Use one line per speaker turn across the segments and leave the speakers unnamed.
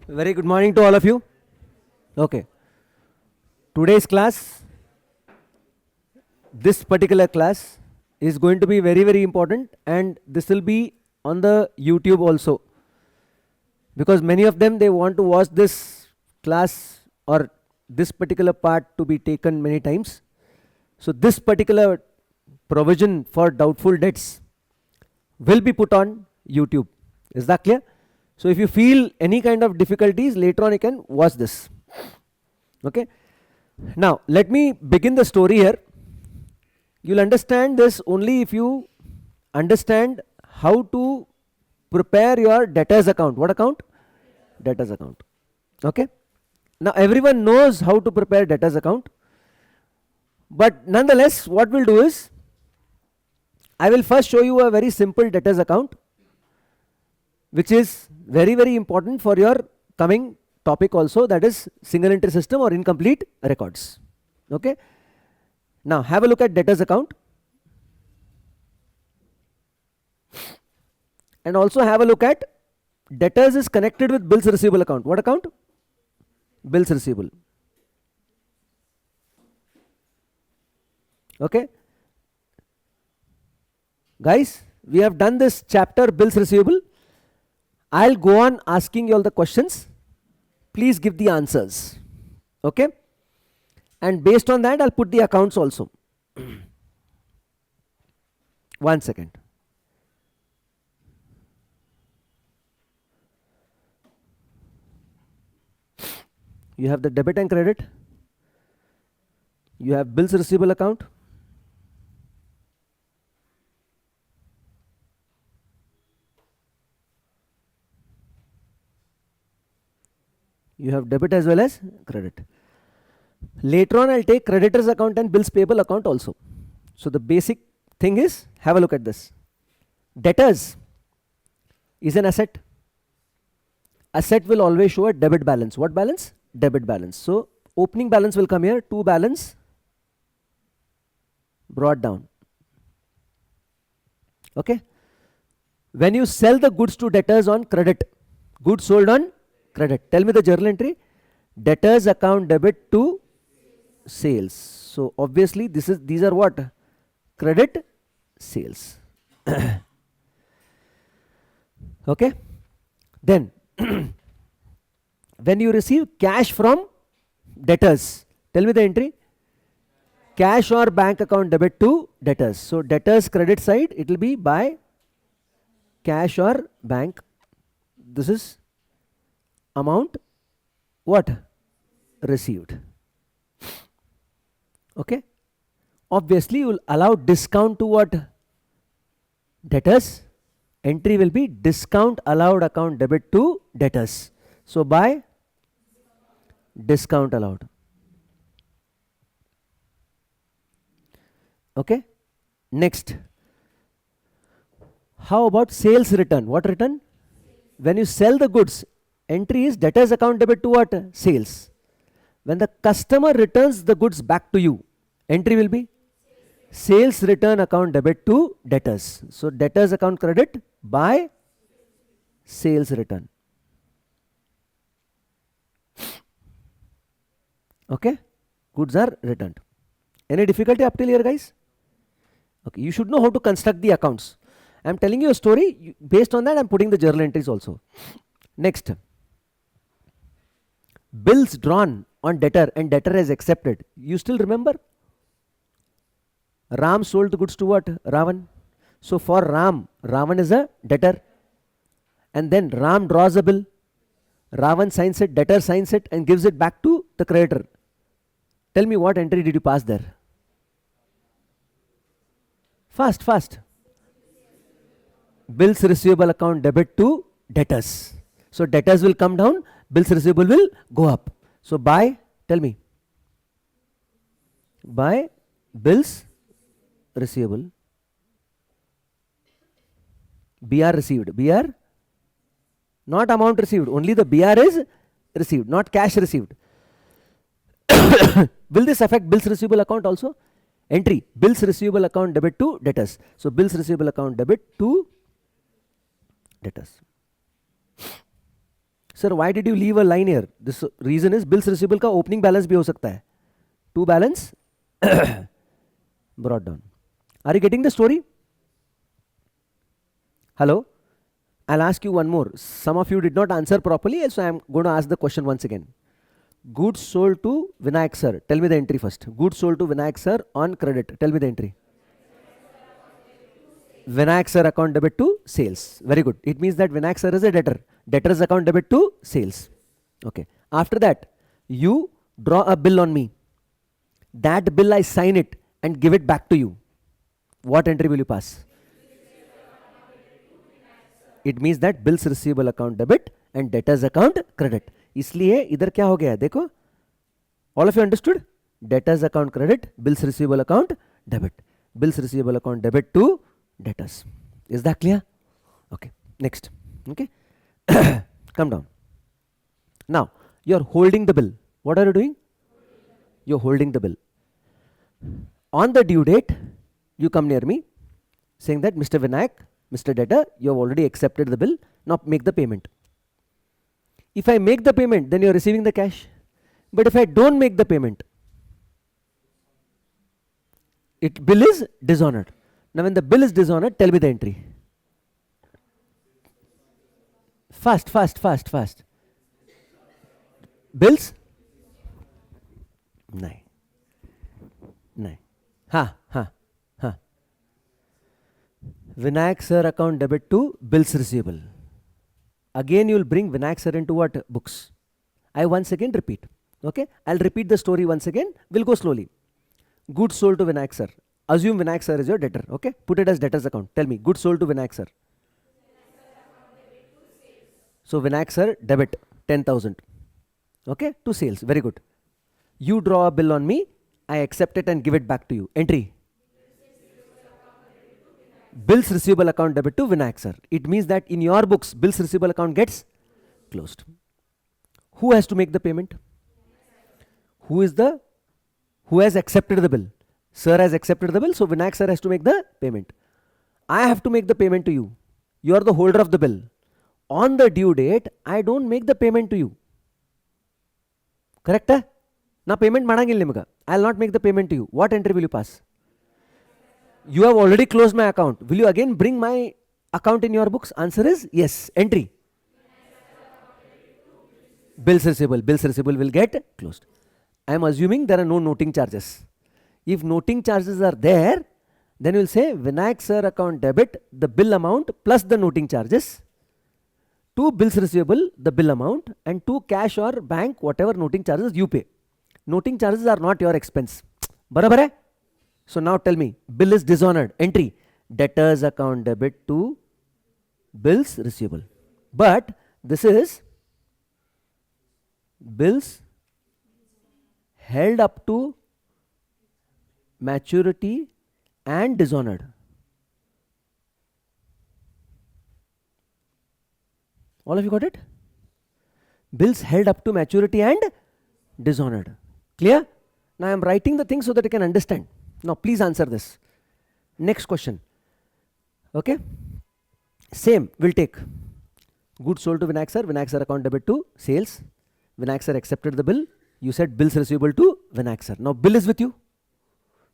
Very good morning to all of you. Okay. Today's class, this particular class is going to be very, very important, and this will be on the YouTube also. Because many of them, they want to watch this class or this particular part to be taken many times. So this particular provision for doubtful debts will be put on YouTube. Is that clear? So if you feel any kind of difficulties, later on you can watch this. Okay. Now let me begin the story here. You'll understand this only if you understand how to prepare your debtors account. What account? Debtors account. Okay. Now everyone knows how to prepare debtors account. But nonetheless, what we'll do is, I will first show you a very simple debtors account, which is very, very important for your coming topic also, that is single entry system or incomplete records. Okay. Now have a look at debtors account, and also have a look at debtors is connected with bills receivable account. What account? Bills receivable. Okay. Guys, we have done this chapter bills receivable. I'll go on asking you all the questions. Please give the answers. Okay. And based on that, I'll put the accounts also. 1 second. You have the debit and credit. You have bills receivable account. You have debit as well as credit. Later on, I'll take creditors account and bills payable account also. So the basic thing is, have a look at this. Debtors is an asset. Asset will always show a debit balance. What balance? Debit balance. So opening balance will come here, to balance brought down. Okay. When you sell the goods to debtors on credit, goods sold on credit. Tell me the journal entry. Debtors account debit to sales. So obviously these are what? Credit sales. Okay. Then when you receive cash from debtors, tell me the entry. Cash or bank account debit to debtors. So debtors credit side, it will be by cash or bank. This is amount what? Received. Okay. Obviously you will allow discount to what? Debtors. Entry will be discount allowed account debit to debtors. So by discount allowed. Okay. Next. How about sales return? What return? When you sell the goods, entry is debtors account debit to what? Sales. When the customer returns the goods back to you, entry will be sales return account debit to debtors. So debtors account credit by sales return. Okay. Goods are returned. Any difficulty up till here, guys? Okay. You should know how to construct the accounts. I am telling you a story. Based on that, I am putting the journal entries also. Next. Bills drawn on debtor and debtor has accepted. You still remember? Ram sold the goods to what? Ravan. So for Ram, Ravan is a debtor. And then Ram draws a bill. Ravan signs it, debtor signs it and gives it back to the creditor. Tell me, what entry did you pass there? Fast, fast. Bills receivable account debit to debtors. So debtors will come down, bills receivable will go up. So by, tell me, by bills receivable, BR received. BR, not amount received, only the BR is received, not cash received. Will this affect bills receivable account also? Entry, bills receivable account debit to debtors. So bills receivable account debit to debtors. Sir, why did you leave a line here? This reason is bills receivable का opening balance भी हो सकता है. To balance brought down. Are you getting the story? Hello? I'll ask you one more. Some of you did not answer properly, so I'm going to ask the question once again. Goods sold to Vinayak sir. Tell me the entry first. Goods sold to Vinayak sir on credit. Tell me the entry. Vinayak sir account debit to sales. Very good. It means that Vinayak sir is a debtor. Debtors account debit to sales. Okay. After that, you draw a bill on me. That bill I sign it and give it back to you. What entry will you pass? It means that bills receivable account debit and debtors account credit. इसलिए इधर क्या हो गया है देखो. All of you understood? Debtors account credit, bills receivable account debit. Bills receivable account debit to debtors. Is that clear? Okay. Next. Okay. Come down. Now you're holding the bill. What are you doing? You're holding the bill. On the due date, you come near me saying that Mr. Vinayak, Mr. Debtor, you have already accepted the bill. Now make the payment. If I make the payment, then you're receiving the cash. But if I don't make the payment, bill is dishonored. Now when the bill is dishonored, tell me the entry. Fast. Bills? Nahin. Ha. Vinayak sir account debit to bills receivable. Again you will bring Vinayak sir into what? Books. I once again repeat. Okay. I'll repeat the story once again. We'll go slowly. Goods sold to Vinayak sir. Assume Vinayak sir is your debtor. Okay. Put it as debtor's account. Tell me. Goods sold to Vinayak sir. So Vinayak sir debit 10,000. Okay. To sales. Very good. You draw a bill on me. I accept it and give it back to you. Entry. Bills receivable account debit to Vinayak sir. It means that in your books, bills receivable account gets closed. Who has to make the payment? Who has accepted the bill? Sir has accepted the bill, so Vinayak sir has to make the payment. I have to make the payment to you. You are the holder of the bill. On the due date, I don't make the payment to you. Correct? Na payment madangil nimaga. I'll not make the payment to you. What entry will you pass? You have already closed my account. Will you again bring my account in your books? Answer is yes. Entry. Bills receivable. Bills receivable will get closed. I am assuming there are no noting charges. If noting charges are there, then you will say Vinayak sir account debit the bill amount plus the noting charges. To bills receivable the bill amount, and to cash or bank whatever noting charges you pay. Noting charges are not your expense. Barabar hai? So now tell me, bill is dishonored. Entry. Debtors account debit to bills receivable. But this is bills held up to maturity and dishonored. All of you got it? Bills held up to maturity and dishonored. Clear? Now I am writing the thing so that you can understand. Now please answer this. Next question. Okay? Same we'll take. Goods sold to Vinayak sir. Vinayak sir account debit to sales. Vinayak sir accepted the bill. You said bills receivable to Vinayak sir. Now bill is with you.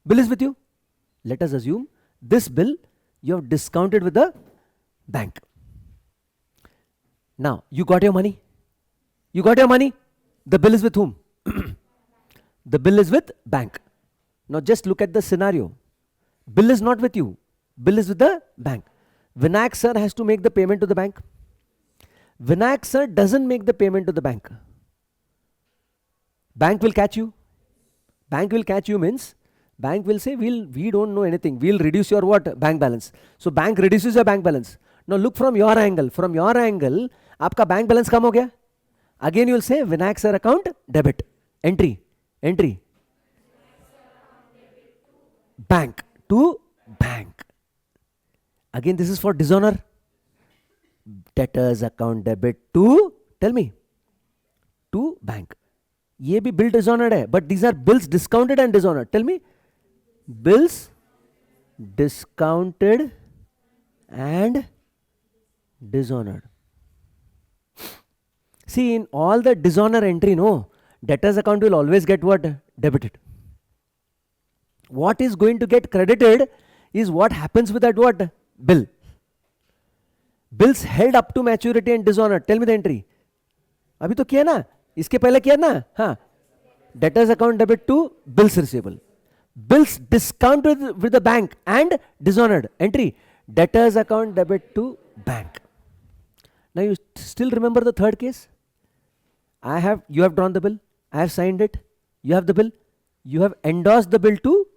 Bill is with you. Let us assume this bill you have discounted with the bank. Now you got your money. You got your money. The bill is with whom? The bill is with bank. Now just look at the scenario. Bill is not with you. Bill is with the bank. Vinayak sir has to make the payment to the bank. Vinayak sir doesn't make the payment to the bank. Bank will catch you. Bank will catch you means bank will say we don't know anything. We'll reduce your what? Bank balance. So bank reduces your bank balance. Now look from your angle. From your angle, आपका bank balance कम हो गया. Again you will say Vinayak sir account debit. Entry. Bank to bank. Again this is for dishonor. Debtors account debit to, tell me, to bank. ये भी bill dishonored है, but these are bills discounted and dishonored. Tell me, bills discounted and dishonored. See, in all the dishonor entry, no, debtors account will always get what? Debited. What is going to get credited is what happens with that what? Bill. Bills held up to maturity and dishonor. Tell me the entry. अभी तो किया ना, इसके पहले किया ना, हाँ. Debtors account debit to bills receivable. Bills discounted with the bank and dishonored. Entry. Debtors account debit to bank. Now you still remember the third case? You have drawn the bill. I have signed it. You have the bill. You have endorsed the bill to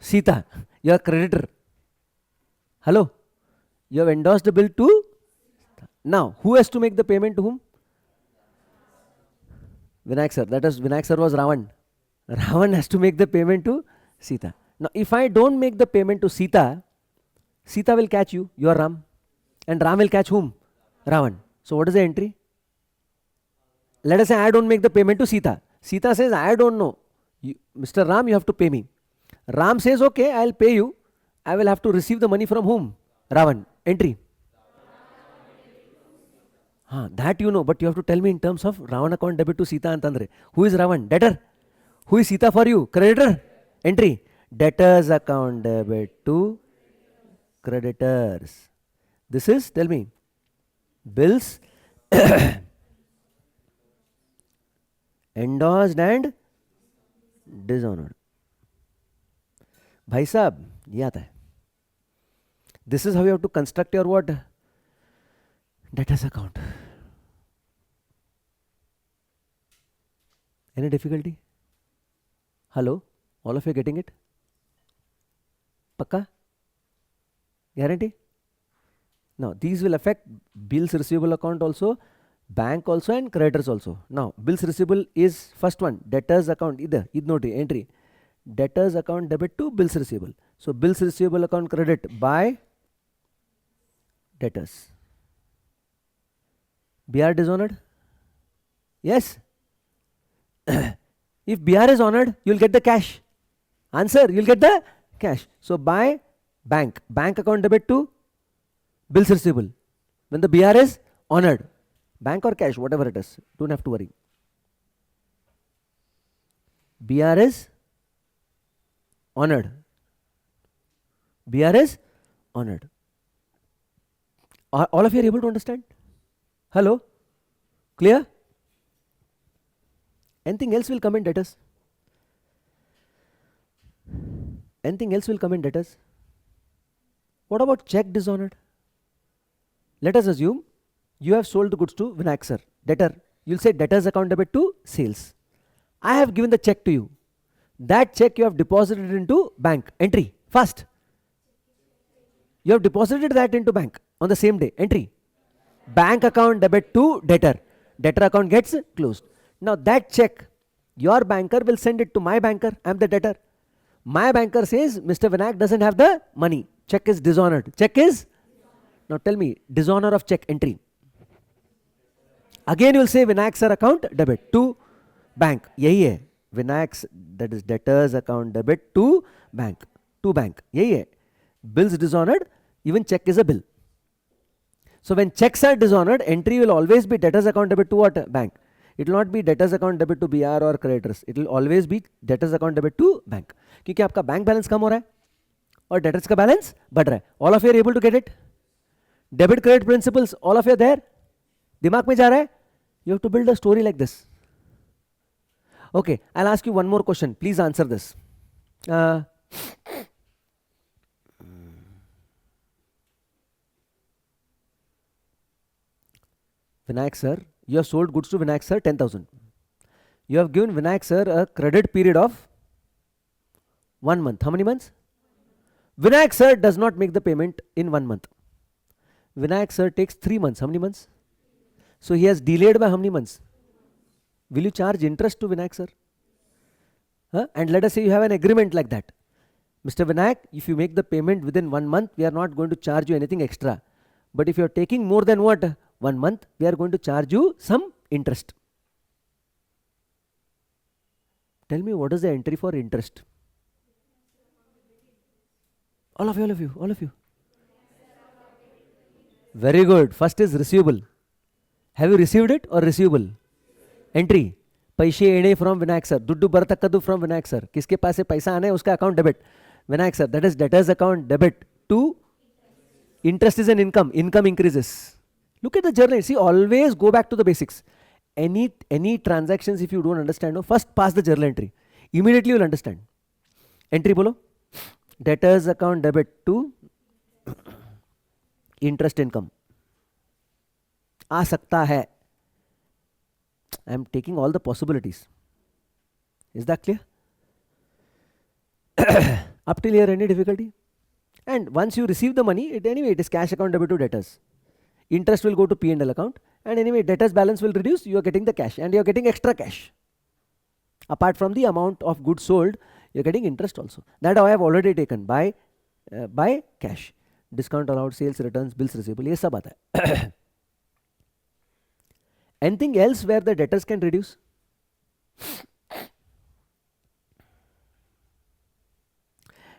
Sita, your creditor. Hello? You have endorsed the bill to. Now, who has to make the payment to whom? Vinayak sir. That is, Vinayak sir was Ravan. Ravan has to make the payment to Sita. Now, if I don't make the payment to Sita, Sita will catch you. You are Ram. And Ram will catch whom? Ravan. So, what is the entry? Let us say I don't make the payment to Sita. Sita says, I don't know. Mr. Ram, you have to pay me. Ram says, okay, I'll pay you. I will have to receive the money from whom? Ravan. Entry. That you know, but you have to tell me in terms of Ravan account debit to Sita and Tandre. Who is Ravan? Debtor. Who is Sita for you? Creditor. Entry. Debtors account debit to creditors. This is, tell me, bills endorsed and dishonored. भाई साहब ये आता है. This is how you have to construct your what? Debtors account. Any difficulty? Hello? All of you getting it? Pakka? Guarantee? Now, these will affect bills receivable account also, bank also and creditors also. Now, bills receivable is first one, debtors account, either entry. Debtors account debit to bills receivable. So, bills receivable account credit by debtors. BR dishonored? Yes. If BR is honored, you will get the cash. Answer, you will get the cash. So, by bank account debit to bills receivable. When the BR is honored, bank or cash, whatever it is, don't have to worry. BR is honored. BR is honored. All of you are able to understand? Hello? Clear? Anything else will come in debtors? Anything else will come in debtors? What about check dishonored? Let us assume you have sold the goods to Vinayak sir. Debtor. You will say debtors account debit to sales. I have given the check to you. That check you have deposited into bank. Entry. First. You have deposited that into bank on the same day. Entry. Bank account debit to debtor. Debtor account gets closed. Now that check, your banker will send it to my banker. I am the debtor. My banker says, Mr. Vinayak doesn't have the money. Check is dishonored. Check is? Now tell me, dishonor of check entry. Again you will say Vinayak sir account debit to bank. Yahi hai. Vinayak's, that is debtors account debit to bank. To bank. Yahi hai. Bills dishonored, even check is a bill. So when checks are dishonored, entry will always be debtors account debit to what? Bank. It will not be debtors account debit to BR or creditors. It will always be debtors account debit to bank. क्योंकि आपका bank balance कम हो रहा है और debtors का balance बढ़ रहा है. All of you are able to get it? Debit credit principles, all of you are there? दिमाग में जा रहा है? You have to build a story like this. Okay, I'll ask you one more question. Please answer this. Vinayak sir, you have sold goods to Vinayak sir 10,000. You have given Vinayak sir a credit period of 1 month. How many months? Vinayak sir does not make the payment in 1 month. Vinayak sir takes 3 months. How many months? So he has delayed by how many months? Will you charge interest to Vinayak sir? And let us say you have an agreement like that. Mr. Vinayak, if you make the payment within 1 month, we are not going to charge you anything extra. But if you are taking more than what? 1 month, we are going to charge you some interest. Tell me, what is the entry for interest? All of you. Very good. First is receivable. Have you received it or receivable? Entry. पैसे येणे from Vinayak sir, दुड्डू बरतक्कदू from Vinayak sir. किसके पास से पैसा आना है उसका account debit. Vinayak sir, that is debtors account debit to interest is an income. Income increases. Look at the journal. See, always go back to the basics. Any transactions if you don't understand, no, first pass the journal entry. Immediately you will understand. Entry bolo. Debtors account debit to interest income. आ सकता है. I am taking all the possibilities. Is that clear? Up till here, any difficulty? And once you receive the money, anyway, it is cash account debit to debtors. Interest will go to P&L account, and anyway, debtors balance will reduce. You are getting the cash, and you are getting extra cash. Apart from the amount of goods sold, you are getting interest also. That I have already taken by cash. Discount allowed, sales returns, bills receivable. ये सब आता है. Anything else where the debtors can reduce?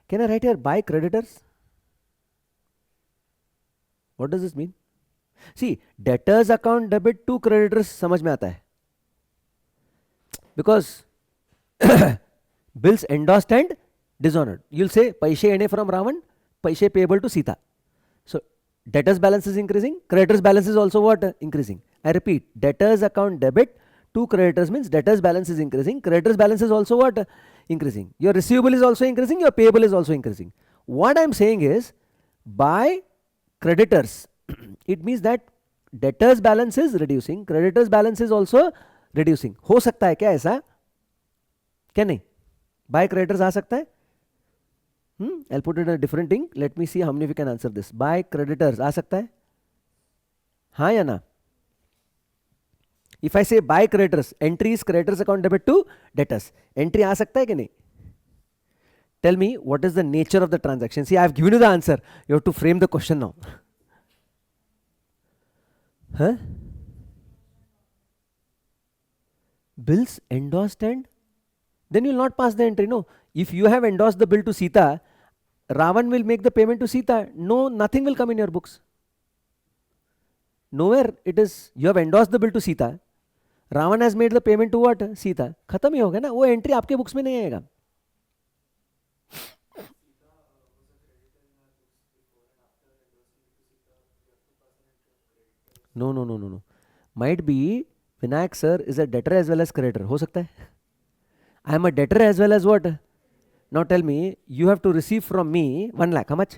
Can I write here by creditors? What does this mean? See, debtors account debit to creditors समझ में आता है. Because bills endorsed and dishonored. You'll say पैसे येणे from Ravan, पैसे payable to Sita. So debtors balance is increasing, creditors balance is also what? Increasing. I repeat, debtors account debit to creditors means debtors balance is increasing, creditors balance is also what? Increasing. Your receivable is also increasing, your payable is also increasing. What I am saying is, by creditors, it means that debtors balance is reducing, creditors balance is also reducing. हो सकता है क्या ऐसा? क्या नहीं? By creditors आ सकता है? I'll put it in a different thing. Let me see how many of you can answer this. By creditors आ सकता है? हाँ या ना? If I say by creditors, entry is creditors account debit to debtors. Entry आ सकता है कि नहीं? Tell me what is the nature of the transaction. See, I have given you the answer. You have to frame the question now. Huh? Bills endorsed and then you will not pass the entry. No. If you have endorsed the bill to Sita, Ravan will make the payment to Sita. No, nothing will come in your books. Nowhere it is, you have endorsed the bill to Sita. Ravan has made the payment to what? Sita. खत्म ही हो गया ना, वो entry आपके books में नहीं आएगा. No. Might be Vinayak sir is a debtor as well as creditor. हो सकता है. I am a debtor as well as what? Now tell me, you have to receive from me 1 lakh. How much?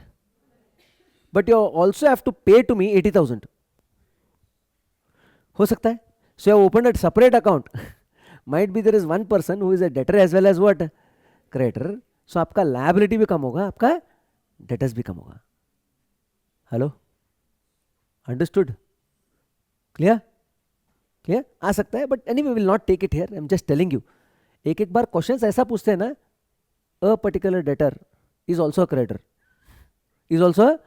But you also have to pay to me 80,000. हो सकता है. So you have opened a separate account. Might be there is one person who is a debtor as well as what? Creditor. So आपका liability भी कम होगा, आपका debtors भी कम होगा. Hello? Understood? Clear? Clear? आ सकता है, but anyway we will not take it here. I am just telling you. एक एक बार questions ऐसा पूछते हैं ना, a particular debtor is also a creditor. Is also a,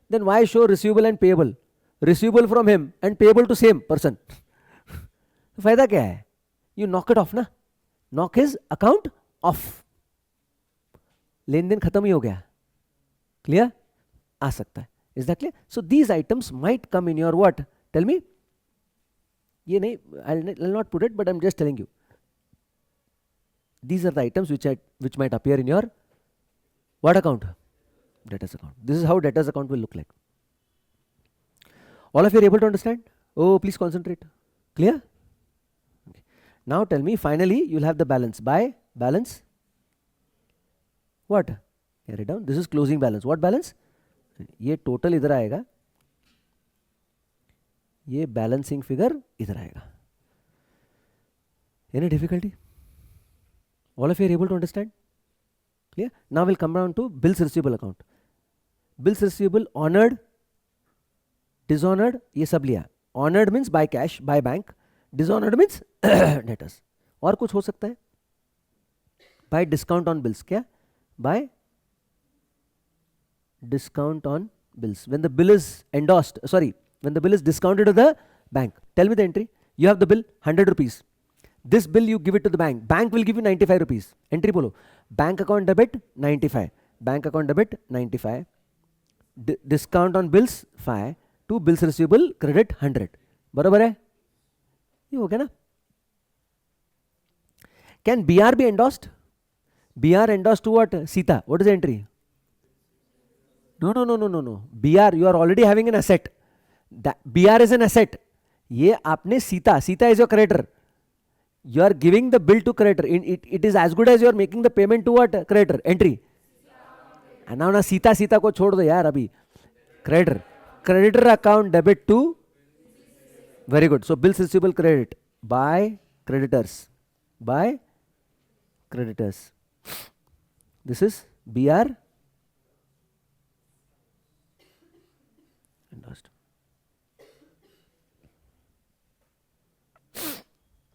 then why show receivable and payable? Receivable from him and payable to same person. फायदा क्या है? You knock it off ना. Knock his account off. लेन then खत्म ही हो गया. Clear? आ सकता है. Is that clear? So these items might come in your what? Tell me. ये नहीं, I'll not put it, but I'm just telling you. These are the items which might appear in your what account? Debtors account. This is how debtors account will look like. All of you are able to understand? Oh, please concentrate. Clear? Okay. Now tell me, finally, you'll have the balance. By balance? What? Write it down. This is closing balance. What balance? ये total इधर आएगा. ये balancing figure इधर आएगा. Any difficulty? All of you are able to understand? Clear? Now we'll come down to bills receivable account. Bills receivable honored, dishonored, ये सब लिया. Honored means by cash, by bank. Dishonored means debtors. और कुछ हो सकता है? By discount on bills. क्या? By discount on bills. When the bill is endorsed, when the bill is discounted to the bank. Tell me the entry. You have the bill, 100 rupees. This bill you give it to the bank. Bank will give you 95 rupees. Entry bolo. Bank account debit 95. Bank account debit 95. Discount on bills 5. To bills receivable credit 100. बराबर है? ये हो गया ना. Can BR be endorsed? BR endorsed to what? Sita. What is the entry? No. BR, you are already having an asset. That BR is an asset. ये आपने Sita is your creditor. You are giving the bill to creditor. It is as good as you are making the payment to what? Creditor. Entry. And now Sita को छोड़ दो यार अभी. Creditor account debit to. Very good. So bills receivable credit by creditors. This is BR endorsed.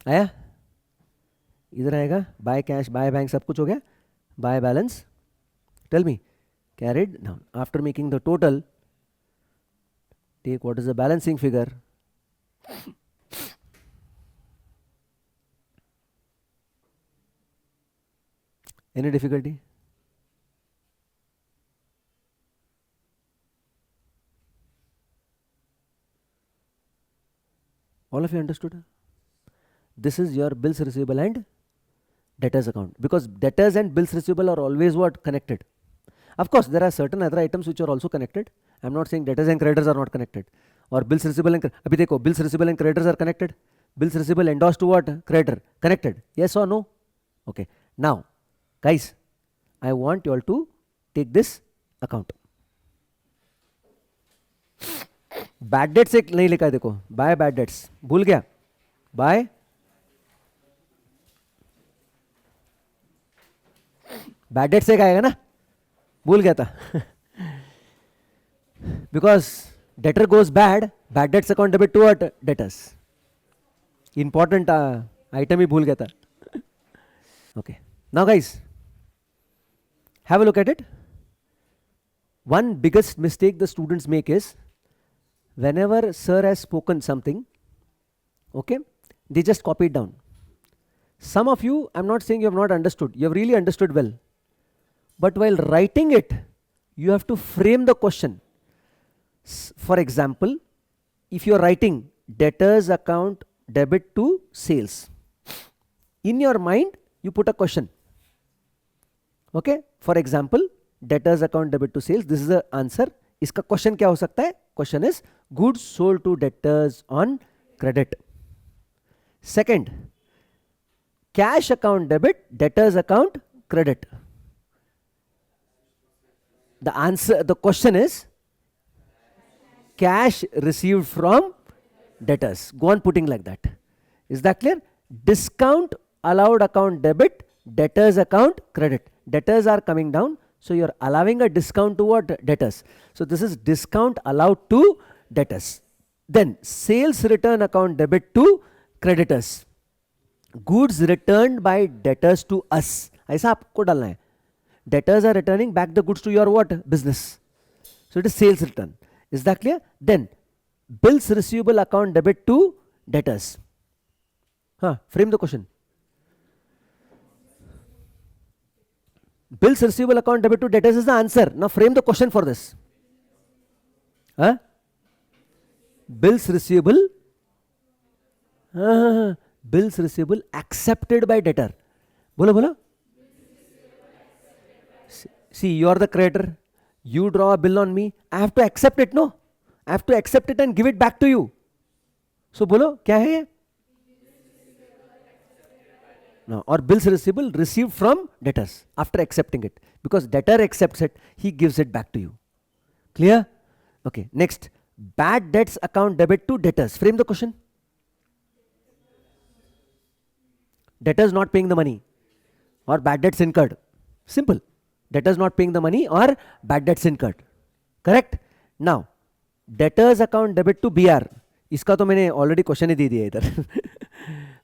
आया? इधर आएगा. Buy cash, buy bank, सब कुछ हो गया. Buy balance. Tell me. Carried down. After making the total, take what is the balancing figure. Any difficulty? All of you understood? This is your bills receivable and debtors account, because debtors and bills receivable are always what? Connected. Of course, there are certain other items which are also connected. I'm not saying debtors and creditors are not connected. Or bills receivable and abhi dekho, bills receivable and creditors are connected. Bills receivable endorsed to what? Creditor. Connected. Yes or no? Okay. Now, guys, I want you all to take this account. Bad debts एक नहीं लिखा है देखो. Buy bad debts. भूल गया. Buy bad debts एक आएगा ना. भूल गया था. Because debtor goes bad debts account debit to what? Debtors. Important item ही भूल गया था. Okay. Now guys, have a look at it. One biggest mistake the students make is, whenever sir has spoken something, okay, they just copy it down. Some of you, I'm not saying you have not understood, you have really understood well. But while writing it, you have to frame the question. For example, if you are writing debtors account debit to sales, in your mind, you put a question. Okay, for example, debtors account debit to sales, this is the answer. इसका question क्या हो सकता है? Question is goods sold to debtors on credit. Second, cash account debit, debtors account credit. The answer, the question is cash received from debtors. Go on putting like that. Is that clear? Discount allowed account debit, debtors account credit. Debtors are coming down, so you're allowing a discount to what? Debtors. So this is discount allowed to debtors. Then sales return account debit to creditors. Goods returned by debtors to us. ऐसा आपको डालना है. Debtors are returning back the goods to your what? Business. So it is sales return. Is that clear? Then bills receivable account debit to debtors. Frame the question. Bills receivable account debit to debtors is the answer. Now frame the question for this. Bills receivable. Bills receivable accepted by debtor. Bolo. See, you are the creditor. You draw a bill on me. I have to accept it, no? I have to accept it and give it back to you. So bolo, क्या है ये? No, or bills receivable received from debtors after accepting it. Because debtor accepts it, he gives it back to you. Clear? Okay, next. Bad debts account debit to debtors. Frame the question. Debtors not paying the money or bad debts incurred. Simple. Debtors not paying the money or bad debts incurred. Correct? Now, debtors account debit to BR. इसका तो मैंने already question ही दे दिया इधर.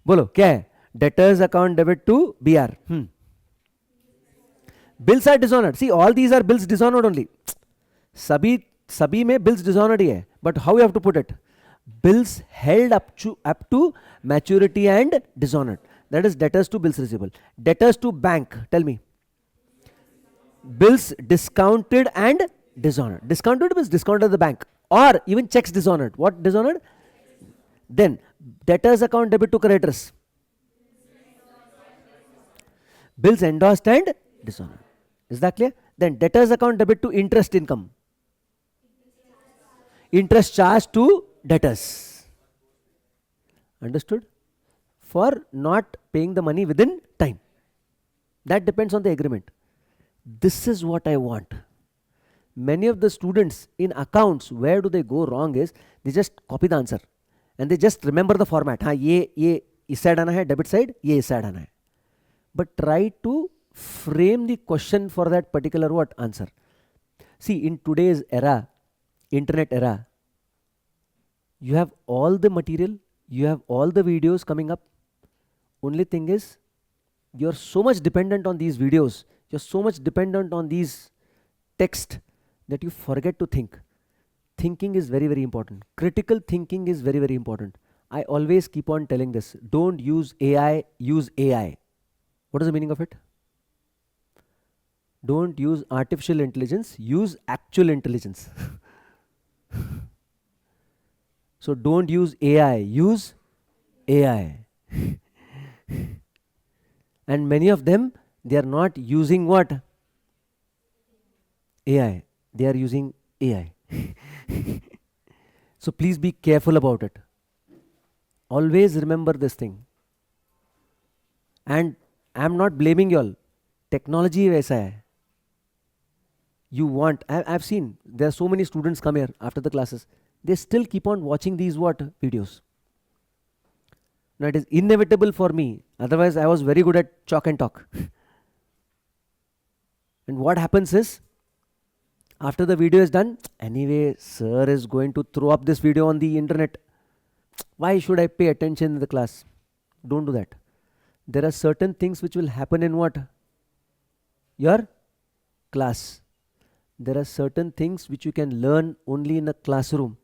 बोलो क्या है? Debtors account debit to BR. Bills are dishonored. See, all these are bills dishonored only. सभी में bills dishonored ही है. But how you have to put it? Bills held up to maturity and dishonored. That is debtors to bills receivable. Debtors to bank. Tell me. Bills discounted and dishonored. Discounted means discounted at the bank. Or even checks dishonored. What dishonored? Then debtors account debit to creditors. Bills endorsed and dishonored. Is that clear? Then debtors account debit to interest income. Interest charged to debtors. Understood? For not paying the money within time. That depends on the agreement. This is what I want. Many of the students in accounts, where do they go wrong is, they just copy the answer. And they just remember the format. हाँ ये इस side आना है, debit side, ये इस side आना है. But try to frame the question for that particular what answer. See, in today's era, internet era, you have all the material, you have all the videos coming up. Only thing is, you're so much dependent on these videos, you're so much dependent on these text that you forget to think. Thinking is very, very important. Critical thinking is very, very important. I always keep on telling this. Don't use AI, use AI. What is the meaning of it? Don't use artificial intelligence, use actual intelligence. So don't use AI, use AI. And many of them, they are not using what? AI. They are using AI. So please be careful about it. Always remember this thing. And I am not blaming you all. Technology वैसा है. You want, I've seen, there are so many students come here after the classes. They still keep on watching these what? Videos. Now it is inevitable for me. Otherwise I was very good at chalk and talk. And what happens is, after the video is done, anyway, sir is going to throw up this video on the internet. Why should I pay attention in the class? Don't do that. There are certain things which will happen in what? Your class. There are certain things which you can learn only in a classroom.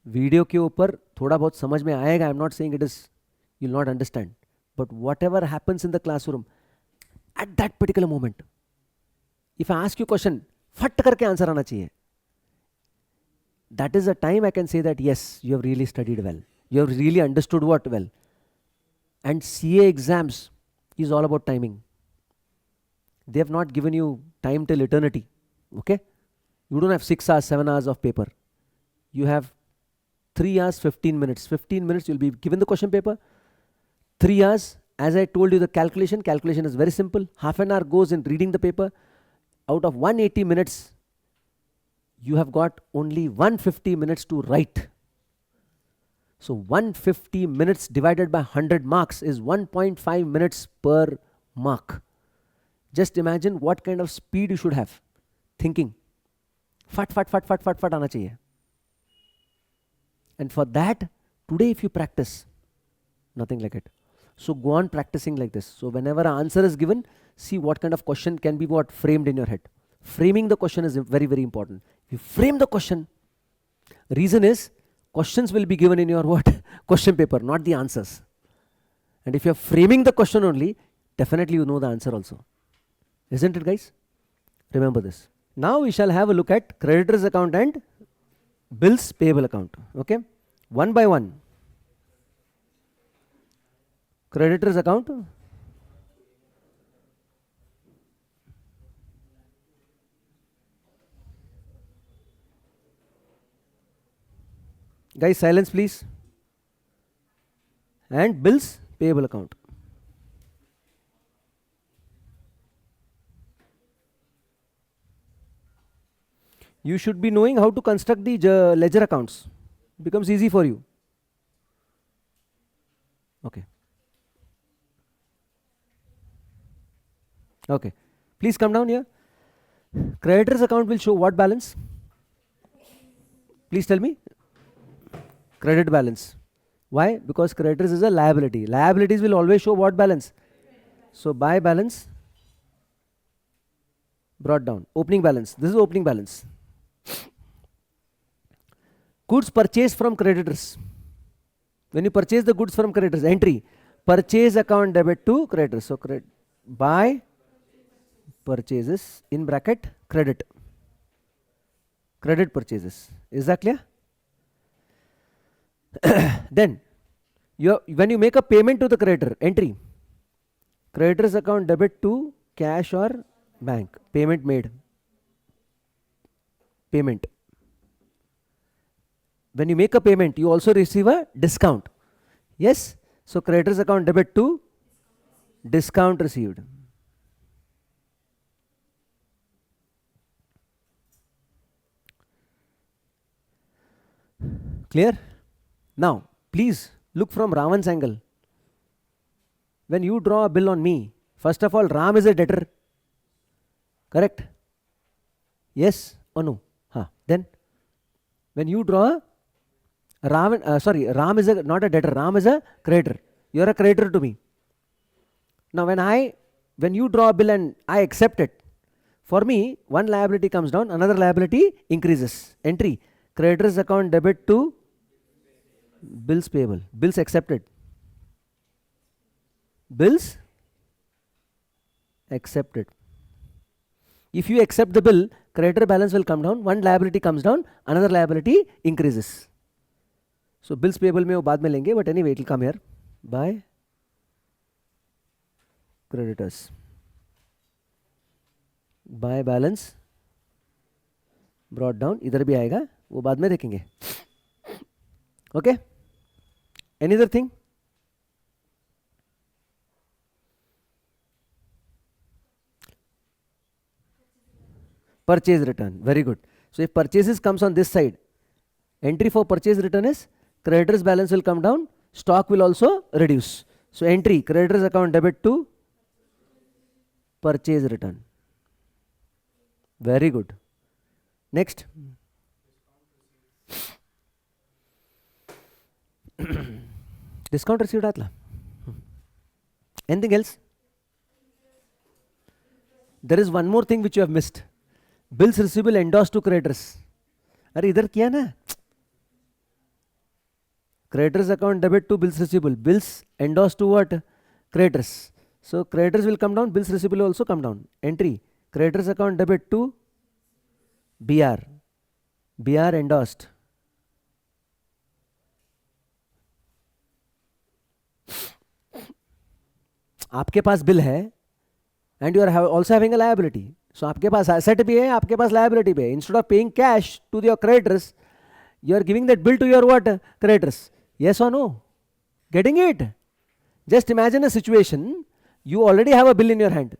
Video के ऊपर थोड़ा बहुत समझ में आएगा. I'm not saying it is, you'll not understand. But whatever happens in the classroom, at that particular moment, if I ask you a question, फट करके answer आना चाहिए. That is the time I can say that yes, you have really studied well. You have really understood what well. And CA exams is all about timing. They have not given you time till eternity. Okay? You don't have 6 hours, 7 hours of paper. You have 3 hours, 15 minutes. 15 minutes you'll be given the question paper. 3 hours, as I told you, the calculation is very simple. Half an hour goes in reading the paper. Out of 180 minutes, you have got only 150 minutes to write. So 150 minutes divided by 100 marks is 1.5 minutes per mark. Just imagine what kind of speed you should have. Thinking. Fat आना चाहिए. And for that, today if you practice, nothing like it. So go on practicing like this. So whenever an answer is given, see what kind of question can be what framed in your head. Framing the question is very, very important. You frame the question. Reason is, questions will be given in your what? Question paper, not the answers. And if you're framing the question only, definitely you know the answer also. Isn't it, guys? Remember this. Now we shall have a look at creditors account and bills payable account. Okay? One by one. Creditors account. Guys, silence please. And bills payable account. You should be knowing how to construct the ledger accounts. Becomes easy for you. Okay. Okay. Please come down here. Creditors account will show what balance? Please tell me. Credit balance. Why? Because creditors is a liability. Liabilities will always show what balance? So buy balance brought down. Opening balance. This is opening balance. Goods purchased from creditors. When you purchase the goods from creditors, entry. Purchase account debit to creditors. So buy purchases in bracket credit. Credit purchases. Is that clear? Then when you make a payment to the creditor, entry, creditor's account debit to cash or bank, payment made, payment. When you make a payment, you also receive a discount. Yes, so creditor's account debit to discount received. Clear? Now, please look from Raman's angle. When you draw a bill on me, first of all, Ram is a debtor. Correct? Yes or no? Then, when you draw Ram is not a debtor. Ram is a creditor. You are a creditor to me. Now, when you draw a bill and I accept it, for me, one liability comes down, another liability increases. Entry, creditor's account debit to bills payable, bills accepted, bills accepted. If you accept the bill, creditor balance will come down, one liability comes down, another liability increases. So bills payable में वो बाद में लेंगे, but anyway it will come here by creditors. By balance brought down, इधर भी आएगा, वो बाद में देखेंगे. Okay? Any other thing? Purchase return. Very good. So if purchases comes on this side, entry for purchase return is creditors balance will come down, stock will also reduce. So entry, creditors account debit to purchase return. Very good. Next. Discount received atla. Anything else? There is one more thing which you have missed. Bills receivable endorsed to creditors. अरे इधर किया ना. Creditors account debit to bills receivable. Bills endorsed to what? Creditors. So creditors will come down, bills receivable will also come down. Entry, creditors account debit to BR. BR endorsed. आपके पास bill है and you are also having a liability. So आपके पास asset भी है, आपके पास liability भी है. Instead of paying cash to your creditors, you are giving that bill to your what? Creditors. Yes or no? Getting it? Just imagine a situation, you already have a bill in your hand.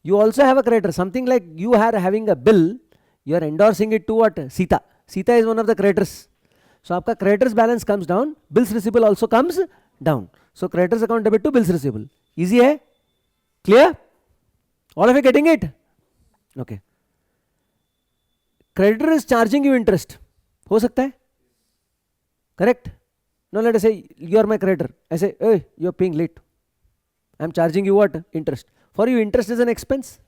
You also have a creditor. Something like you are having a bill, you are endorsing it to what? Sita. Sita is one of the creditors. So आपका creditors balance comes down, bills receivable also comes down. So creditors account debit to bills receivable. Easy है? Clear? All of you getting it? Okay. Creditor is charging you interest. हो सकता है? Correct? Now let us say you are my creditor. I say, hey, you are paying late. I am charging you what? Interest. For you, interest is an expense.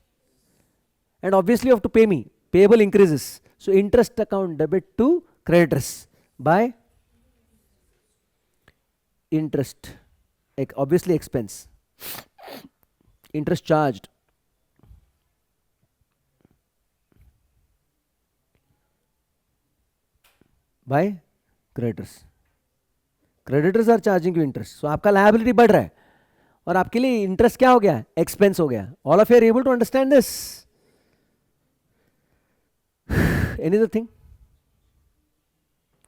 And obviously you have to pay me. Payable increases. So interest account debit to creditors by interest. Obviously expense. Interest charged. By creditors. Creditors are charging you interest. So आपका liability बढ़ रहा है और आपके लिए interest क्या हो गया? Expense हो गया. All of you are able to understand this? Any other thing?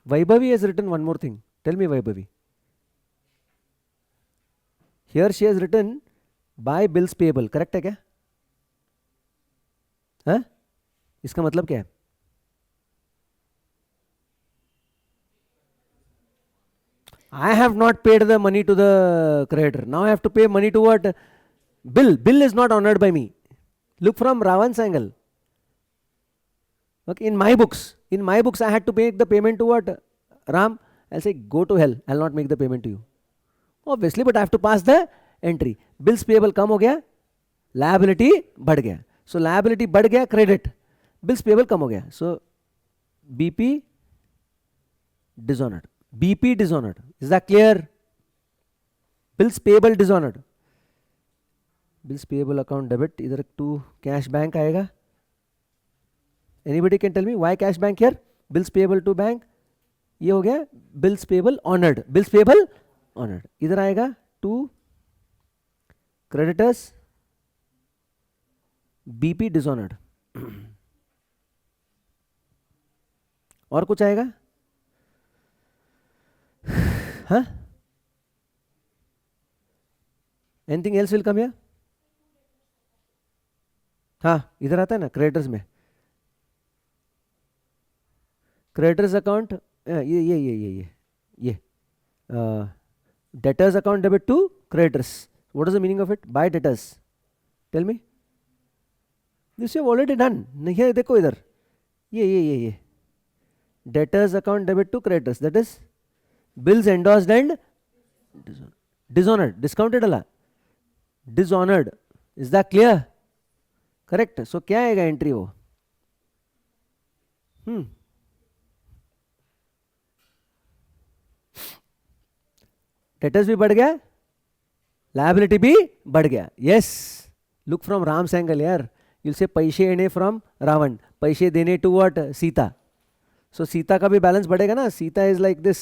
Vaibhavi has written one more thing. Tell me, Vaibhavi. Here she has written by bills payable. Correct है क्या? हाँ? इसका मतलब क्या है? I have not paid the money to the creditor. Now I have to pay money to what? Bill. Bill is not honored by me. Look from Ravan's angle. Okay, in my books, I had to make the payment to what? Ram. I'll say, go to hell. I'll not make the payment to you. Obviously, but I have to pass the entry. Bills payable कम हो गया, liability बढ़ गया. So liability बढ़ गया, credit. Bills payable कम हो गया. So BP dishonored. BP dishonored. Is that clear? Bills payable dishonored. Bills payable account debit. इधर to cash bank आएगा. Anybody can tell me why cash bank here? Bills payable to bank. ये हो गया bills payable honoured, bills payable honoured. इधर आएगा to creditors BP dishonoured. और कुछ आएगा? हाँ, anything else will come here? हाँ, इधर आता है ना क्रेडिटर्स में, क्रेडिटर्स अकाउंट, ये debtors account debit to creditors. What is the meaning of it? By debtors, tell me. This you already done. नहीं है, देखो इधर, ये debtors account debit to creditors, that is bills endorsed and dishonoured, discounted अला dishonoured. Is that clear? Correct. So क्या आएगा entry वो? Debtors भी बढ़ गया, लायबिलिटी भी बढ़ गया. Yes, look from Ram's angle यार. you'll say पैसे येणे फ्रॉम रावण, पैसे देने to what? Sita. So Sita का भी बैलेंस बढ़ेगा ना. Sita is like this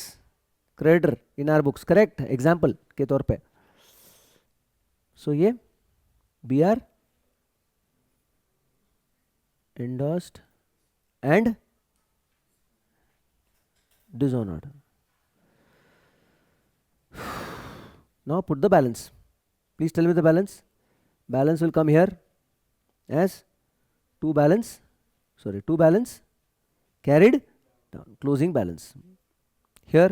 creditor in our books, correct, example के तौर पे. सो ये B R endorsed and dishonored. Now put the balance. Please tell me the balance. Balance will come here as two balance carried down, closing balance. Here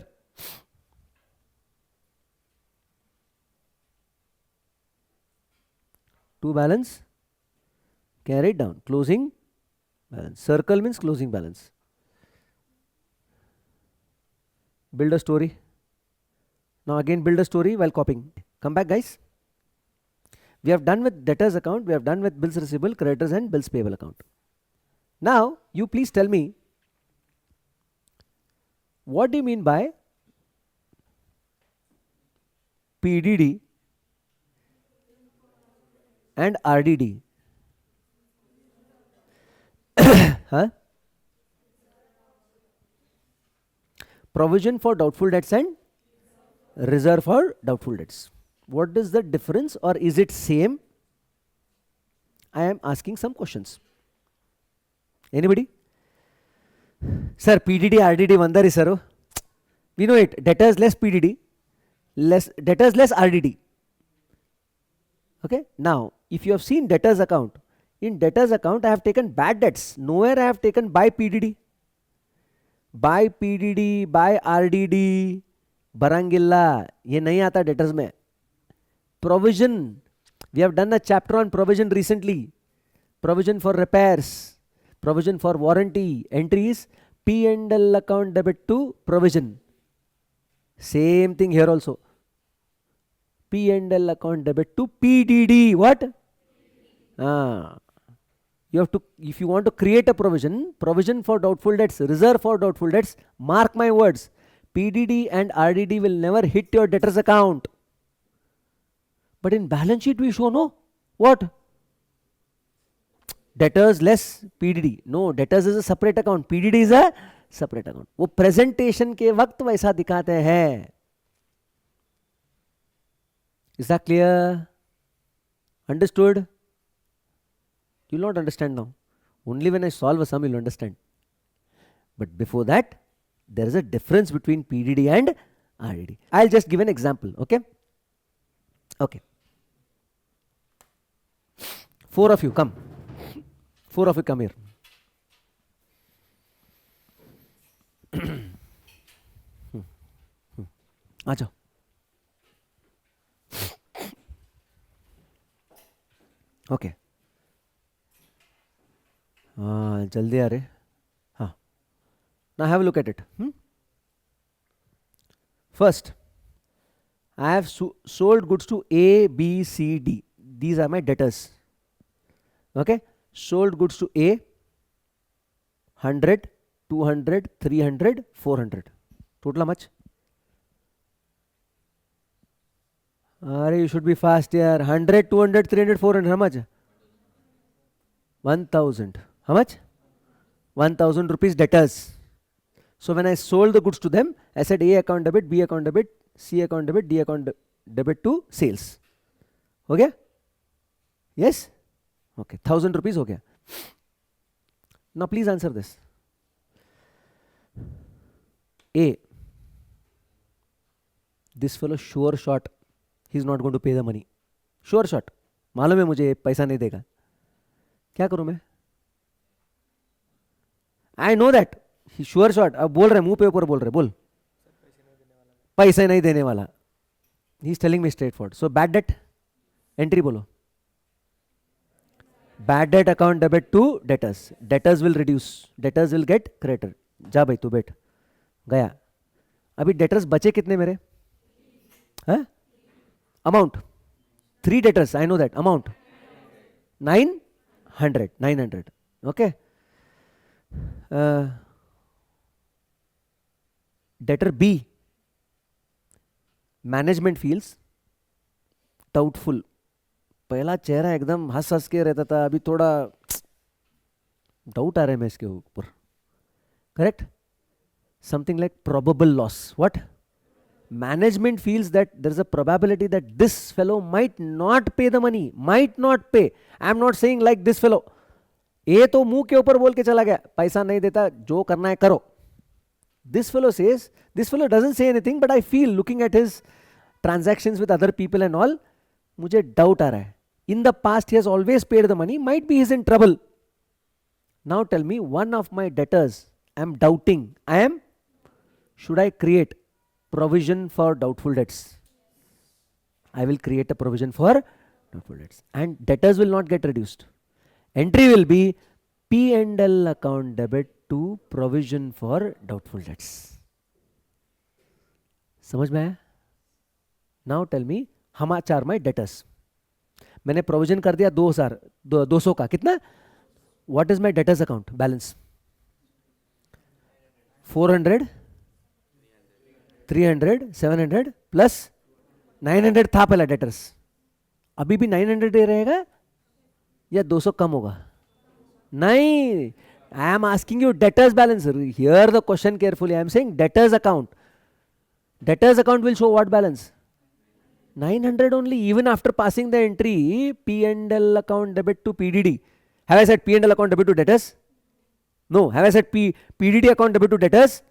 two balance carried down, closing balance. Circle means closing balance. Build a story. Now again build a story while copying. Come back guys. We have done with debtors account, we have done with bills receivable, creditors and bills payable account. Now you please tell me, what do you mean by PDD and RDD? Huh? Provision for doubtful debts and reserve for doubtful debts. What is the difference, or is it same? I am asking some questions. Anybody? Sir, PDD, RDD vandari sir. We know it. Debtors less PDD, debtors less RDD. Okay. Now, if you have seen debtors account, in debtors account I have taken bad debts. Nowhere I have taken by PDD. By PDD, by RDD, Barangilla, ये नहीं आता debtors में. Provision, we have done a chapter on provision recently. Provision for repairs, provision for warranty. Entries P&L account debit to provision. Same thing here also. P&L account debit to PDD. What? You have to, if you want to create a provision for doubtful debts, reserve for doubtful debts, mark my words, PDD and RDD will never hit your debtors account. But in balance sheet we show no. What? Debtors less PDD. No, debtors is a separate account. PDD is a separate account. वो presentation के वक्त वैसा दिखाते हैं. Is that clear? Understood? You will not understand now. Only when I solve a sum you will understand. But before that, there is a difference between PDD and RDD. I will just give an example. Okay? Okay. 4 of you come. 4 of you come here. आ जाओ. Okay. जल्दी आ रहे. हाँ. Now have a look at it. First, I have sold goods to A, B, C, D. These are my debtors. Okay. Sold goods to A, 100, 200, 300, 400. Total how much? You should be fast here. 100, 200, 300, 400. How much? 1000. How much? 1000 rupees debtors. So when I sold the goods to them, I said A account debit, B account debit, C account debit, D account debit to sales. Okay? Yes? Okay. 1,000 rupees. Okay. Now please answer this. A. This fellow sure shot, he's not going to pay the money. Sure shot. मालूम है मुझे पैसा नहीं देगा. क्या करूं मैं? I know that. He sure shot. अब बोल रहे मुंह पे ऊपर बोल रहे बोल. पैसा नहीं देने वाला. He's telling me straightforward. So bad debt entry बोलो. Bad debt account debit to debtors. Debtors will reduce. Debtors will get creditor. जा भाई तू बैठ. गया. अभी debtors बचे कितने मेरे? हाँ? Amount. 3 debtors. I know that. Amount. 900. 900. Okay. Debtor B. Management feels doubtful. पहला चेहरा एकदम हंस हंस के रहता था, अभी थोड़ा डाउट आ रहा है मैं इसके ऊपर. Correct? Something like probable loss. What? Management feels that there is a probability that this fellow might not pay the money. Might not pay. I am not saying like this fellow. A तो मुंह के ऊपर बोल के चला गया, पैसा नहीं देता, जो करना है करो. This fellow says, this fellow doesn't say anything, but I feel looking at his transactions with other people and all, मुझे doubt आ रहा है. In the past he has always paid the money, might be he's in trouble. Now tell me, one of my debtors, I am doubting. Should I create provision for doubtful debts? I will create a provision for doubtful debts. And debtors will not get reduced. Entry will be P&L account debit to provision for doubtful debts. समझ में आया? Now tell me, how much are my debtors? मैंने provision कर दिया 200 का. कितना? What is my debtors account balance? 400, 300, 700 plus 900 था पहला debtors. अभी भी 900 दे रहेगा या 200 कम होगा? नहीं. I am asking you debtors balance. Hear the question carefully. I am saying debtors account. Debtors account will show what balance? 900 only, even after passing the entry P&L account debit to PDD. Have I said P&L account debit to debtors? No. Have I said PDD account debit to debtors?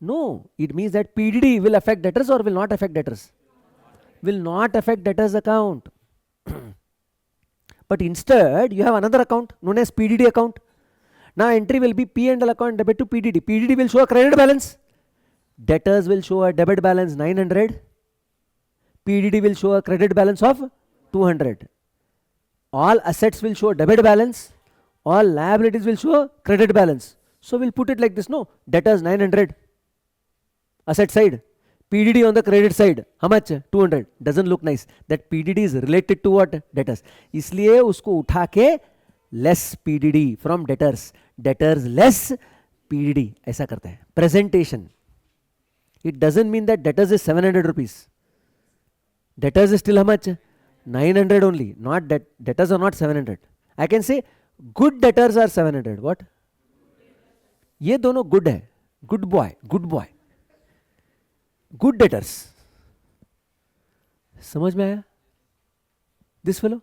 No. It means that PDD will affect debtors or will not affect debtors? Will not affect debtors account. But instead you have another account known as PDD account. Now entry will be P&L account debit to PDD. PDD will show a credit balance. Debtors will show a debit balance 900. PDD will show a credit balance of 200. All assets will show debit balance. All liabilities will show credit balance. So we'll put it like this, no? Debtors 900. Asset side. PDD on the credit side. How much? 200. Doesn't look nice. That PDD is related to what? Debtors. इसलिए उसको उठा के less PDD from debtors. Debtors less PDD. ऐसा करता है. Presentation. It doesn't mean that debtors is 700 rupees. Debtors is still how much? 900 only. Not that debtors are not 700. I can say good debtors are 700. What? ये दोनों good है. Good boy. Good boy. Good debtors. समझ में आया? This fellow?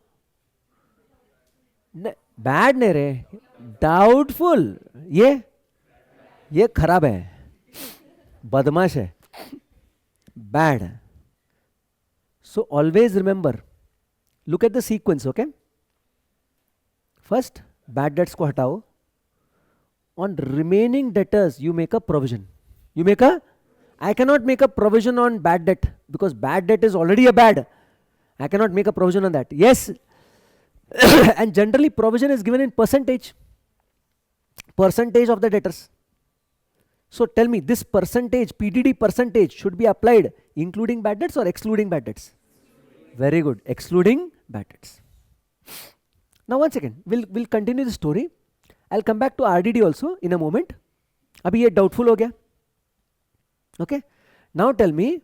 Bad नहीं रे. Doubtful. ये खराब है. बदमाश है. Bad. So always remember, look at the sequence, okay? First, bad debts को हटाओ. On remaining debtors, you make a provision. I cannot make a provision on bad debt because bad debt is already a bad. I cannot make a provision on that. Yes. And generally provision is given in percentage of the debtors. So tell me, this percentage, PDD percentage should be applied including bad debts or excluding bad debts? Very good. Excluding bad debts. Now once again, we'll continue the story. I'll come back to RDD also in a moment. अभी ये doubtful हो गया. Okay. Now tell me,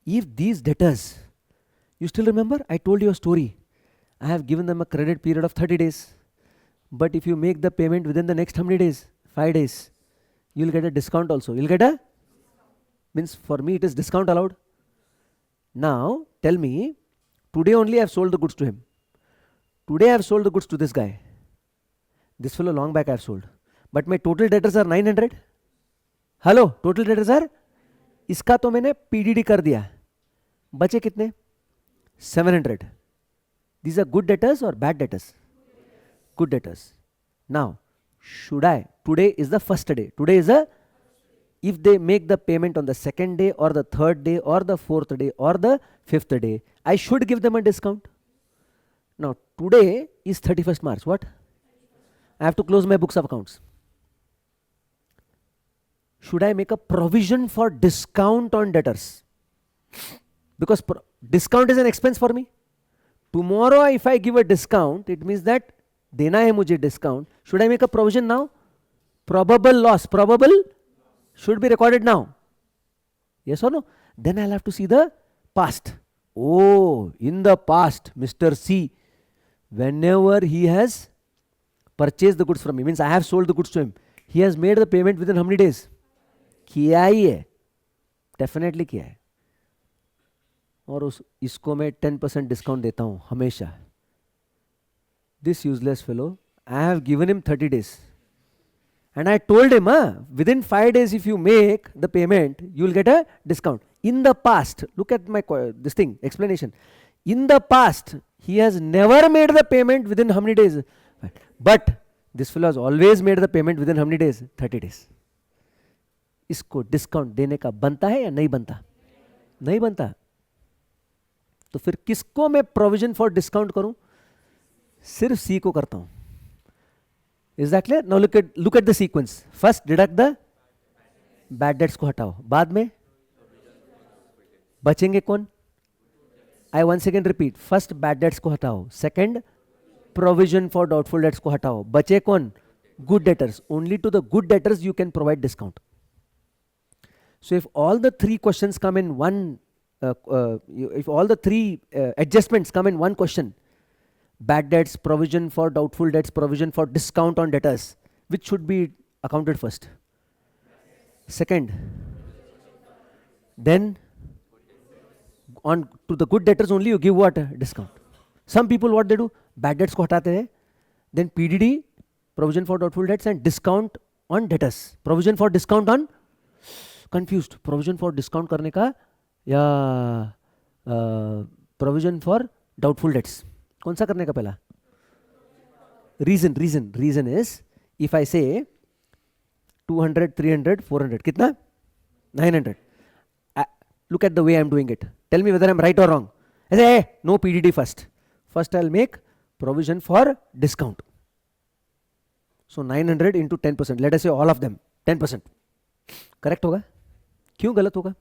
if these debtors, you still remember I told you a story. I have given them a credit period of 30 days. But if you make the payment within the next how many days? 5 days. you'll get a discount also. You'll get a, means for me it is discount allowed. Now tell me, today only I have sold the goods to him. Today I have sold the goods to this guy. This fellow long back I have sold. But my total debtors are 900. Hello, total debtors are, इसका तो मैंने PDD कर दिया, बचे कितने? 700. These are good debtors or bad debtors? Good debtors. Now, should I, today is the first day. Today is a, if they make the payment on the second day or the third day or the fourth day or the fifth day, I should give them a discount. Now, today is 31st March. What? I have to close my books of accounts. Should I make a provision for discount on debtors? Because discount is an expense for me. Tomorrow if I give a discount, it means that देना है मुझे discount. Should I make a provision now? Probable loss. Probable should be recorded now. Yes or no? Then I'll have to see the past. Oh, in the past, Mr. C, whenever he has purchased the goods from me, means I have sold the goods to him, he has made the payment within how many days? किया ही है, definitely किया है. और इसको मैं 10% discount देता हूँ हमेशा. This useless fellow, I have given him 30 days. And I told him, within 5 days if you make the payment, you will get a discount. In the past, look at my this thing, explanation. In the past, he has never made the payment within how many days? But this fellow has always made the payment within how many days? 30 days. इसको discount देने का बनता है या नहीं बनता? नहीं बनता. तो फिर किसको मैं प्रोविजन फॉर डिस्काउंट करूं? सिर्फ सी को करता हूं. Is that clear? Now look at the sequence. First deduct the bad debts को हटाओ. बाद में बचेंगे कौन? I once again repeat. First bad debts को हटाओ. Second provision for doubtful debts को हटाओ. बचे कौन? Good debtors. Only to the good debtors you can provide discount. So if all the three questions come in one, if all the three adjustments come in one question, bad debts, provision for doubtful debts, provision for discount on debtors, which should be accounted first? Second. Then on to the good debtors only you give what? Discount. Some people what they do? Bad debts को हटाते हैं, then PDD, provision for doubtful debts, and discount on debtors. Provision for discount on, confused. Provision for discount करने का या provision for doubtful debts कौन सा करने का पहला? Reason is, if I say 200, 300, 400, कितना? 900. Look at the way I am doing it. Tell me whether I am right or wrong. I say, hey, no PDD first. First I will make provision for discount. So 900 into 10%. Let us say all of them 10%. Correct होगा? क्यों गलत होगा?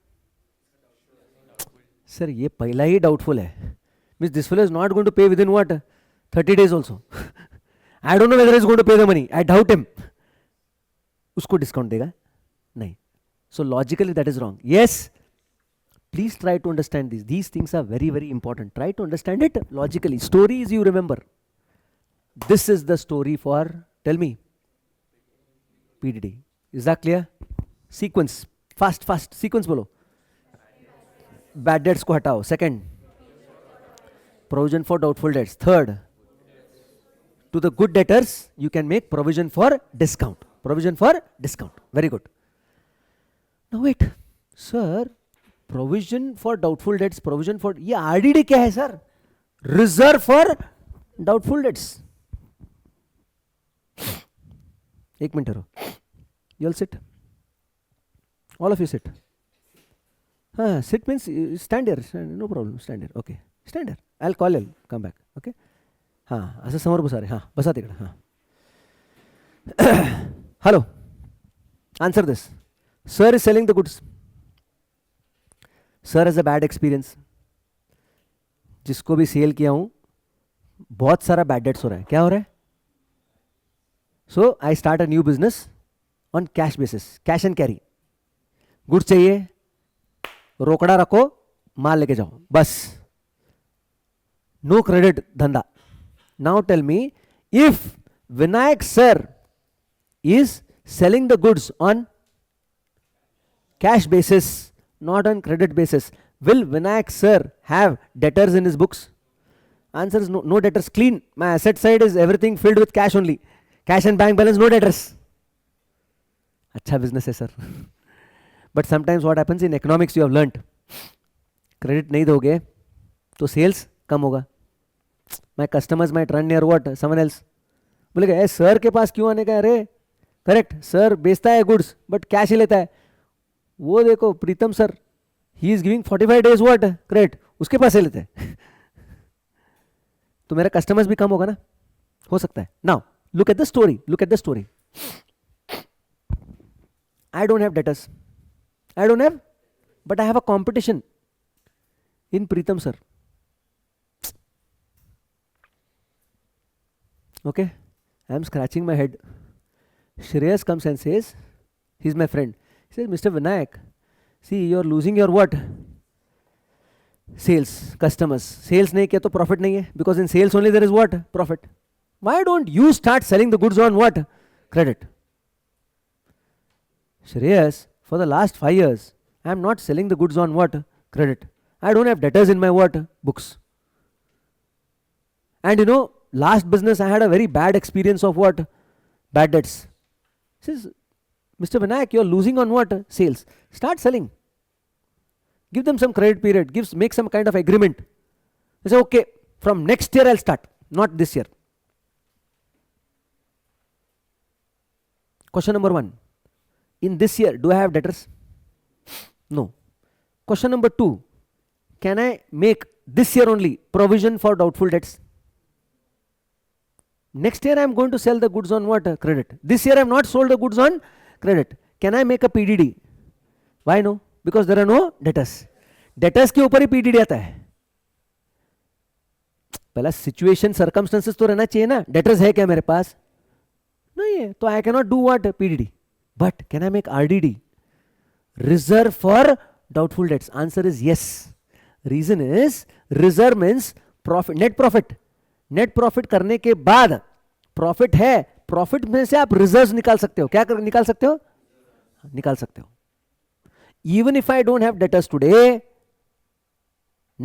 Sir ये पहला ही doubtful है. Means this fellow is not going to pay within what? 30 days also. I don't know whether he is going to pay the money. I doubt him. उसको discount देगा? नहीं. So logically that is wrong. Yes. Please try to understand this. These things are very, very important. Try to understand it logically. Stories you remember. This is the story for, tell me, PDD. Is that clear? Sequence. Fast. Sequence बोलो. Bad debts को हटाओ. Second, provision for doubtful debts. Third, to the good debtors you can make provision for discount. Provision for discount. Very good. Now wait, sir, provision for doubtful debts, provision for, ये RDD क्या है sir? Reserve for doubtful debts. एक minute रहो. You all sit. All of you sit. Sit means stand here. No problem. Stand here. Okay. Stand here. I'll call you. Come back. Okay. असं समोर बसा रे. बसा तिकडे. Hello. Answer this. Sir is selling the goods. Sir has a bad experience. जिसको भी cell किया हूं बहुत सारा बैड डेट्स हो रहा है. क्या हो रहा है? So I start a new business on cash basis. Cash and carry. Goods चाहिए, रोकड़ा रखो, माल लेके जाओ, बस. नो क्रेडिट धंधा. Now tell me, if Vinayak sir is selling the goods on cash basis, not on credit basis. Will Vinayak sir have debtors in his books? Answer is no, no debtors. Clean. My asset side is everything filled with cash only. Cash and bank balance, no debtors. Acha business hai sir. But sometimes what happens in economics, you have learnt. Credit nahi doge, to sales kam hoga. My customers might run near what? Someone else. बोलेगा ए sir के पास क्यों आने का है रे? Correct, sir बेचता है goods but cash ही लेता है. वो देखो Pritam sir, he is giving 45 days what credit, उसके पास से लेते हैं. तो मेरा कस्टमर्स भी कम होगा ना, हो सकता है. Now look at the story, look at the story. I don't have debtors. I don't have, but I have a competition in Preetham sir. Okay, I am scratching my head. Shreyas comes and says, he's my friend. He says, Mr. Vinayak, see, you're losing your what? Sales, customers. Sales nahi kiya to profit nahi hai, because in sales only there is what? Profit. Why don't you start selling the goods on what? Credit. Shreyas, for the last 5 years, I am not selling the goods on what? Credit. I don't have debtors in my what? Books. And you know, last business I had a very bad experience of what? Bad debts. He says, Mr. Vinayak, you are losing on what? Sales. Start selling. Give them some credit period. Make some kind of agreement. He says, okay, from next year I'll start, not this year. Question number 1. In this year, do I have debtors? No. Question number 2. Can I make this year only provision for doubtful debts? Next year I am going to sell the goods on what? Credit. This year I have not sold the goods on credit. Can I make a PDD? Why no? Because there are no debtors. Debtors के ऊपर ही PDD आता है. पहला situation circumstances तो रहना चाहिए ना. Debtors है क्या मेरे पास? नहीं है. तो I cannot do what? PDD. But can I make RDD? Reserve for doubtful debts. Answer is yes. Reason is, reserve means profit, net profit. Net profit करने के बाद प्रॉफिट है, प्रॉफिट में से आप रिजर्व्स निकाल सकते हो. क्या निकाल सकते हो? निकाल सकते हो. Even if I don't have debtors today,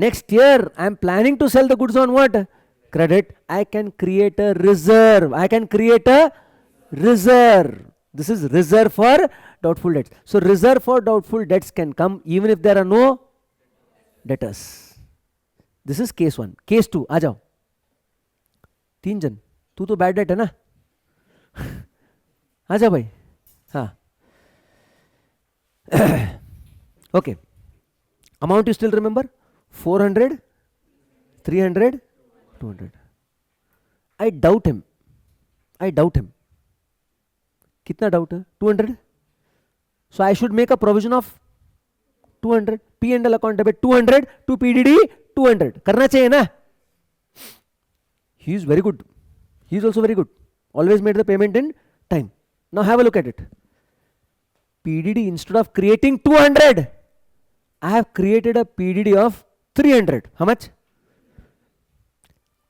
next year I am planning to sell the goods on what? Credit. I can create a reserve. I can create a reserve. This is reserve for doubtful debts. So reserve for doubtful debts can come even if there are no debtors. This is case 1. Case 2. आ जाओ. 3 जन. तू तो bad debt है ना. आ जाओ भाई. हाँ. Okay. Amount you still remember? 400, 300, 200. I doubt him. कितना डाउट है? 200. So I should make a provision of 200. P&L account debit 200 to PDD 200. करना चाहिए ना? He is very good. He is also very good. Always made the payment in time. Now have a look at it. PDD, instead of creating 200, I have created a PDD of 300. How much?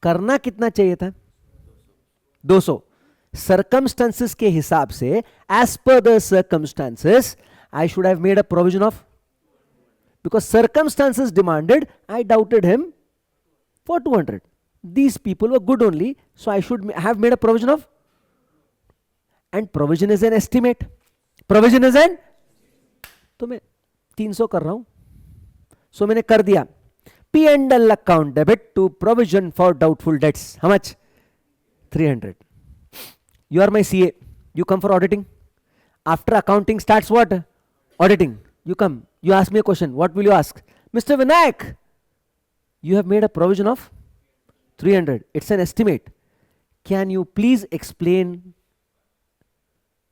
करना कितना चाहिए था? 200. Circumstances के हिसाब से, as per the circumstances, I should have made a provision of, because circumstances demanded, I doubted him for 200. These people were good only, so I should have made a provision of, and provision is an estimate. Provision is an, तो मैं 300 कर रहा हूं, so मैंने कर दिया. P&L account debit to provision for doubtful debts. How much? 300. You are my CA. You come for auditing. After accounting starts what? Auditing. You come. You ask me a question. What will you ask? Mr. Vinayak, you have made a provision of 300. It's an estimate. Can you please explain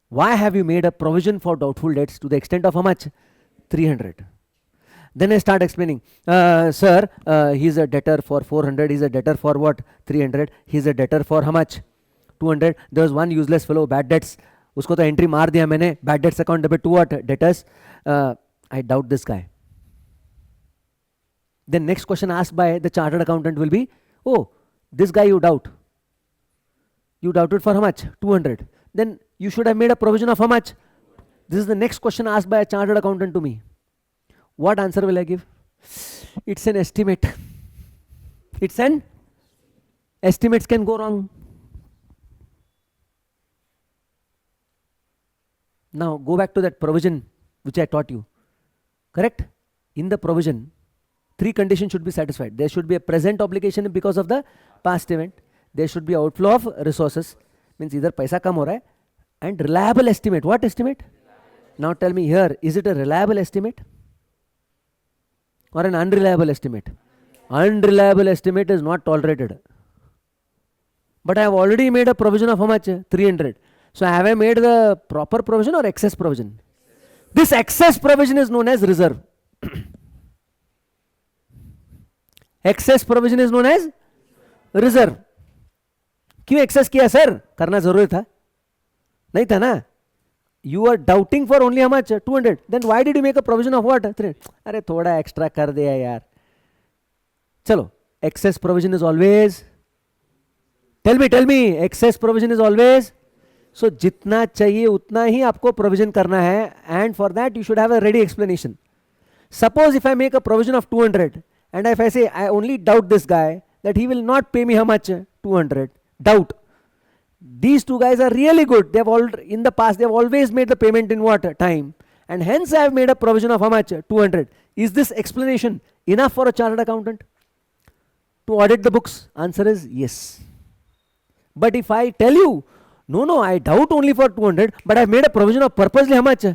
why have you made a provision for doubtful debts to the extent of how much? 300. Then I start explaining. Sir, he's a debtor for 400. He's a debtor for what? 300. He's a debtor for how much? 200. There was one useless fellow, bad debts. उसको तो entry मार दिया मैंने. Bad debts account debit to what? Debtors. I doubt this guy. Then next question asked by the chartered accountant will be, oh, this guy you doubt. You doubted for how much? 200. Then you should have made a provision of how much? This is the next question asked by a chartered accountant to me. What answer will I give? It's an estimate. It's an estimates can go wrong. Now go back to that provision which I taught you. Correct? In the provision, 3 conditions should be satisfied. There should be a present obligation because of the past event. There should be outflow of resources. Means either paisa kam ho raha hai. And reliable estimate. What estimate? Now tell me here, is it a reliable estimate or an unreliable estimate? Unreliable estimate is not tolerated. But I have already made a provision of how much? 300. So have I made the proper provision or excess provision? This excess provision is known as reserve. Excess provision is known as reserve. क्यों excess किया sir? करना जरूरी था? नहीं था ना? You are doubting for only how much? 200. Then why did you make a provision of what? 300. अरे थोड़ा extra कर दिया यार. चलो, excess provision is always. Tell me, excess provision is always. So जितना चाहिए उतना ही आपको provision करना है, and for that you should have a ready explanation. Suppose if I make a provision of 200 and if I say I only doubt this guy that he will not pay me how much? 200. Doubt. These two guys are really good. They have all in the past they have always made the payment in what time, and hence I have made a provision of how much? 200. Is this explanation enough for a chartered accountant to audit the books? Answer is yes. But if I tell you, no, I doubt only for 200, but I have made a provision of purposely how much?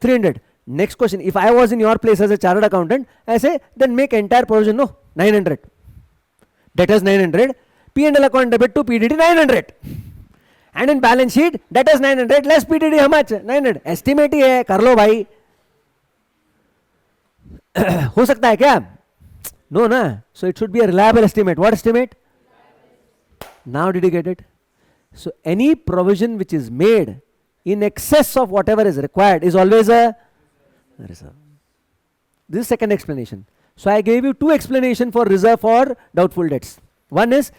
300. Next question, if I was in your place as a chartered accountant, I say, then make entire provision, no, 900. Debtors 900, P&L account debit to PDD 900. And in balance sheet, debtors 900, less PDD how much? 900. Estimate ही है, कर लो भाई. हो सकता है क्या? No, na. So it should be a reliable estimate. What estimate? Now did you get it? So any provision which is made in excess of whatever is required is always a reserve. This is second explanation. So I gave you 2 explanations for reserve for doubtful debts. One is,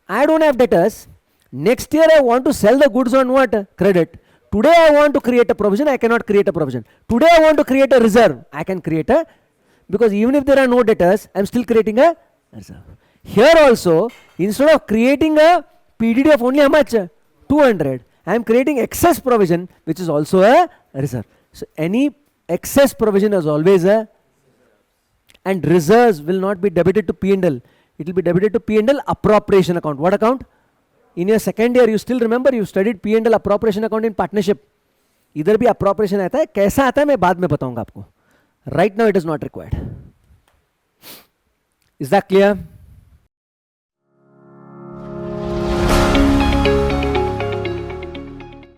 I don't have debtors. Next year I want to sell the goods on what? Credit. Today I want to create a provision. I cannot create a provision. Today I want to create a reserve. I can create a, because even if there are no debtors, I am still creating a reserve. Here also, instead of creating a PDD of only how much? 200. I am creating excess provision, which is also a reserve. So any excess provision is always a, and reserves will not be debited to P&L. It will be debited to P&L appropriation account. What account? In your second year, you still remember you studied P&L appropriation account in partnership. इधर भी appropriation आता है, कैसा आता है मैं बाद में बताऊंगा आपको. Right now it is not required. Is that clear?